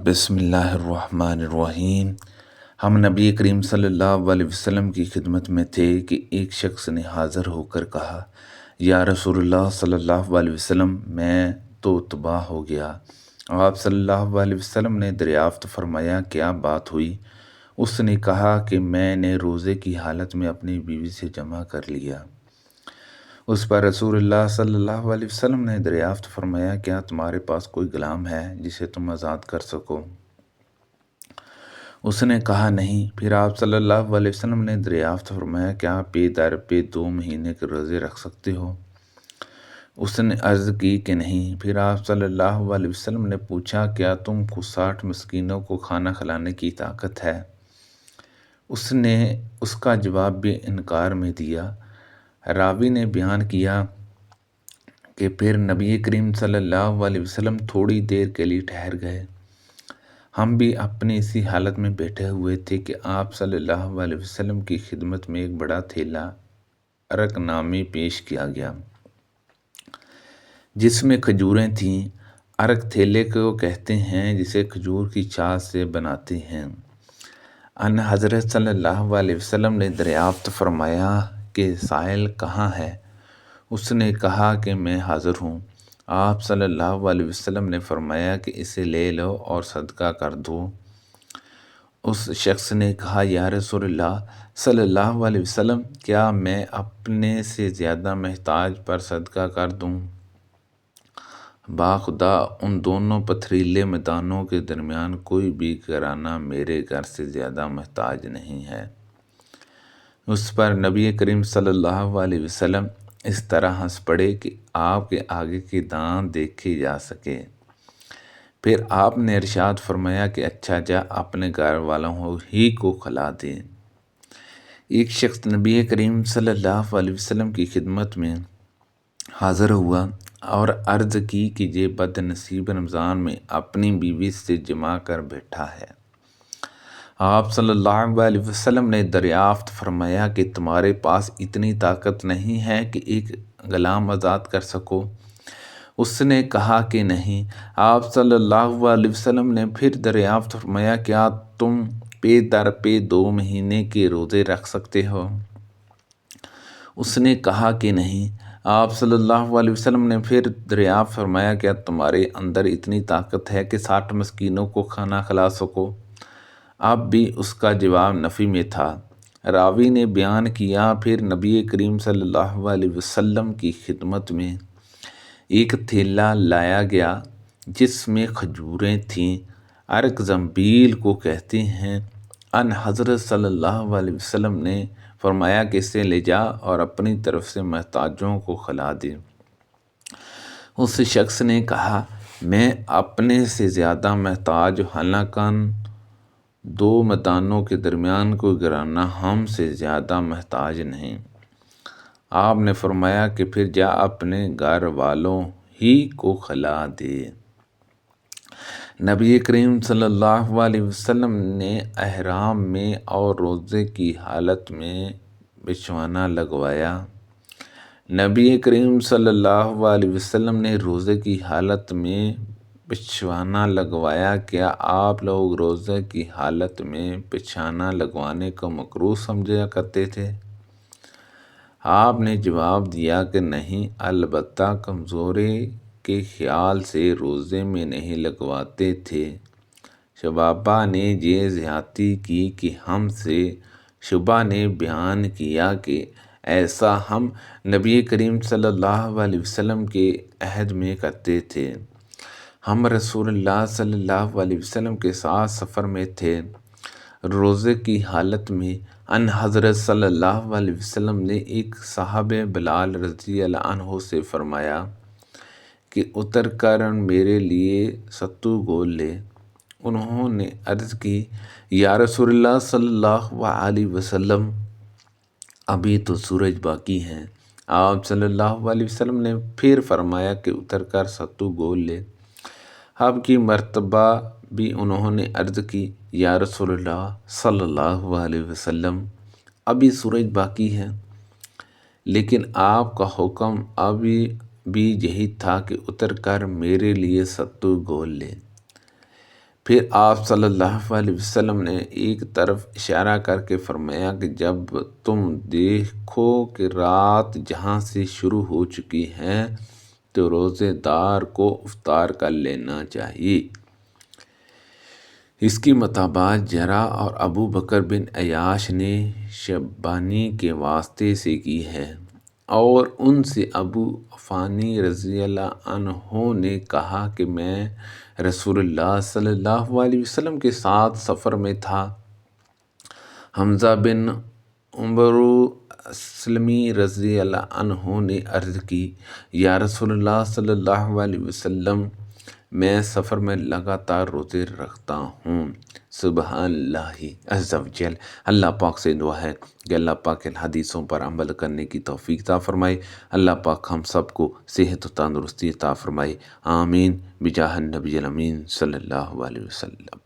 بسم اللہ الرحمن الرحیم۔ ہم نبی کریم صلی اللہ علیہ وسلم کی خدمت میں تھے کہ ایک شخص نے حاضر ہو کر کہا، یا رسول اللہ صلی اللہ علیہ وسلم، میں تو تباہ ہو گیا۔ آپ صلی اللہ علیہ وسلم نے دریافت فرمایا، کیا بات ہوئی؟ اس نے کہا کہ میں نے روزے کی حالت میں اپنی بیوی سے جمع کر لیا۔ اس پر رسول اللہ صلی اللہ علیہ وسلم نے دریافت فرمایا، کیا تمہارے پاس کوئی غلام ہے جسے تم آزاد کر سکو؟ اس نے کہا نہیں۔ پھر آپ صلی اللہ علیہ وسلم نے دریافت فرمایا، کیا پے در پہ 2 مہینے کے روزے رکھ سکتے ہو؟ اس نے عرض کی کہ نہیں۔ پھر آپ صلی اللہ علیہ وسلم نے پوچھا، کیا تم کو 60 مسکینوں کو کھانا کھلانے کی طاقت ہے؟ اس نے اس کا جواب بھی انکار میں دیا۔ راوی نے بیان کیا کہ پھر نبی کریم صلی اللہ علیہ وسلم تھوڑی دیر کے لیے ٹھہر گئے۔ ہم بھی اپنی اسی حالت میں بیٹھے ہوئے تھے کہ آپ صلی اللہ علیہ وسلم کی خدمت میں ایک بڑا تھیلا عرق نامی پیش کیا گیا، جس میں کھجوریں تھیں۔ عرق تھیلے کو کہتے ہیں جسے کھجور کی چھال سے بناتے ہیں۔ ان حضرت صلی اللہ علیہ وسلم نے دریافت فرمایا کہ سائل کہاں ہے؟ اس نے کہا کہ میں حاضر ہوں۔ آپ صلی اللہ علیہ وسلم نے فرمایا کہ اسے لے لو اور صدقہ کر دو۔ اس شخص نے کہا، یا رسول اللہ صلی اللہ علیہ وسلم، کیا میں اپنے سے زیادہ محتاج پر صدقہ کر دوں؟ باخدا ان دونوں پتھریلے میدانوں کے درمیان کوئی بھی گھرانہ میرے گھر سے زیادہ محتاج نہیں ہے۔ اس پر نبی کریم صلی اللہ علیہ وسلم اس طرح ہنس پڑے کہ آپ کے آگے کے دانت دیکھے جا سکے۔ پھر آپ نے ارشاد فرمایا کہ اچھا، جا اپنے گھر والوں ہی کو کھلا دے۔ ایک شخص نبی کریم صلی اللہ علیہ وسلم کی خدمت میں حاضر ہوا اور عرض کی کہ یہ بد نصیب رمضان میں اپنی بیوی سے جمع کر بیٹھا ہے۔ آپ صلی اللہ علیہ وسلم نے دریافت فرمایا کہ تمہارے پاس اتنی طاقت نہیں ہے کہ ایک غلام آزاد کر سکو؟ اس نے کہا کہ نہیں۔ آپ صلی اللہ علیہ وسلم نے پھر دریافت فرمایا، کیا تم پے در پہ 2 مہینے کے روزے رکھ سکتے ہو؟ اس نے کہا کہ نہیں۔ آپ صلی اللہ علیہ وسلم نے پھر دریافت فرمایا، کیا تمہارے اندر اتنی طاقت ہے کہ 60 مسکینوں کو کھانا کھلا سکو؟ اب بھی اس کا جواب نفی میں تھا۔ راوی نے بیان کیا، پھر نبی کریم صلی اللہ علیہ وسلم کی خدمت میں ایک تھیلا لایا گیا جس میں کھجوریں تھیں۔ عرق زنبیل کو کہتے ہیں۔ ان حضرت صلی اللہ علیہ وسلم نے فرمایا کہ اسے لے جا اور اپنی طرف سے محتاجوں کو کھلا دے۔ اس شخص نے کہا، میں اپنے سے زیادہ محتاج، حالانکہ 2 میدانوں کے درمیان کوئی گھرانہ ہم سے زیادہ محتاج نہیں۔ آپ نے فرمایا کہ پھر جا اپنے گھر والوں ہی کو کھلا دے۔ نبی کریم صلی اللہ علیہ وسلم نے احرام میں اور روزے کی حالت میں بچھوانہ لگوایا۔ نبی کریم صلی اللہ علیہ وسلم نے روزے کی حالت میں بچھوانہ لگوایا۔ کیا آپ لوگ روزے کی حالت میں بچھوانہ لگوانے کو مکروہ سمجھا کرتے تھے؟ آپ نے جواب دیا کہ نہیں، البتہ کمزوری کے خیال سے روزے میں نہیں لگواتے تھے۔ شبابہ نے یہ زیادتی کی کہ ہم سے۔ شعبہ نے بیان کیا کہ ایسا ہم نبی کریم صلی اللہ علیہ وسلم کے عہد میں کرتے تھے۔ ہم رسول اللہ صلی اللہ علیہ وسلم کے ساتھ سفر میں تھے۔ روزے کی حالت میں ان حضرت صلی اللہ علیہ وسلم نے ایک صحابی بلال رضی اللہ عنہ سے فرمایا کہ اتر کر میرے لیے ستو گول لے۔ انہوں نے عرض کی، یا رسول اللہ صلی اللہ علیہ وسلم، ابھی تو سورج باقی ہے۔ آپ صلی اللہ علیہ وسلم نے پھر فرمایا کہ اتر کر ستو گول لے۔ اب کی مرتبہ بھی انہوں نے عرض کی، یا رسول اللہ صلی اللہ علیہ وسلم، ابھی سورج باقی ہے۔ لیکن آپ کا حکم ابھی بھی یہی تھا کہ اتر کر میرے لیے ستو گول لے۔ پھر آپ صلی اللہ علیہ وسلم نے ایک طرف اشارہ کر کے فرمایا کہ جب تم دیکھو کہ رات جہاں سے شروع ہو چکی ہے تو روزے دار کو افطار کر لینا چاہیے۔ اس کی مطابقت جرا اور ابو بکر بن عیاش نے شیبانی کے واسطے سے کی ہے، اور ان سے ابو فانی رضی اللہ عنہ نے کہا کہ میں رسول اللہ صلی اللہ علیہ وسلم کے ساتھ سفر میں تھا۔ حمزہ بن عمرو اسلمی رضی اللہ عنہ نے عرض کی، یا رسول اللہ صلی اللہ علیہ وسلم، میں سفر میں لگاتار روزے رکھتا ہوں۔ سبحان اللہ عز و جل۔ اللہ پاک سے دعا ہے کہ اللہ پاک ان حدیثوں پر عمل کرنے کی توفیق عطا فرمائے۔ اللہ پاک ہم سب کو صحت و تندرستی عطا فرمائے۔ آمین بجاہ النبی الامین صلی اللہ علیہ وسلم۔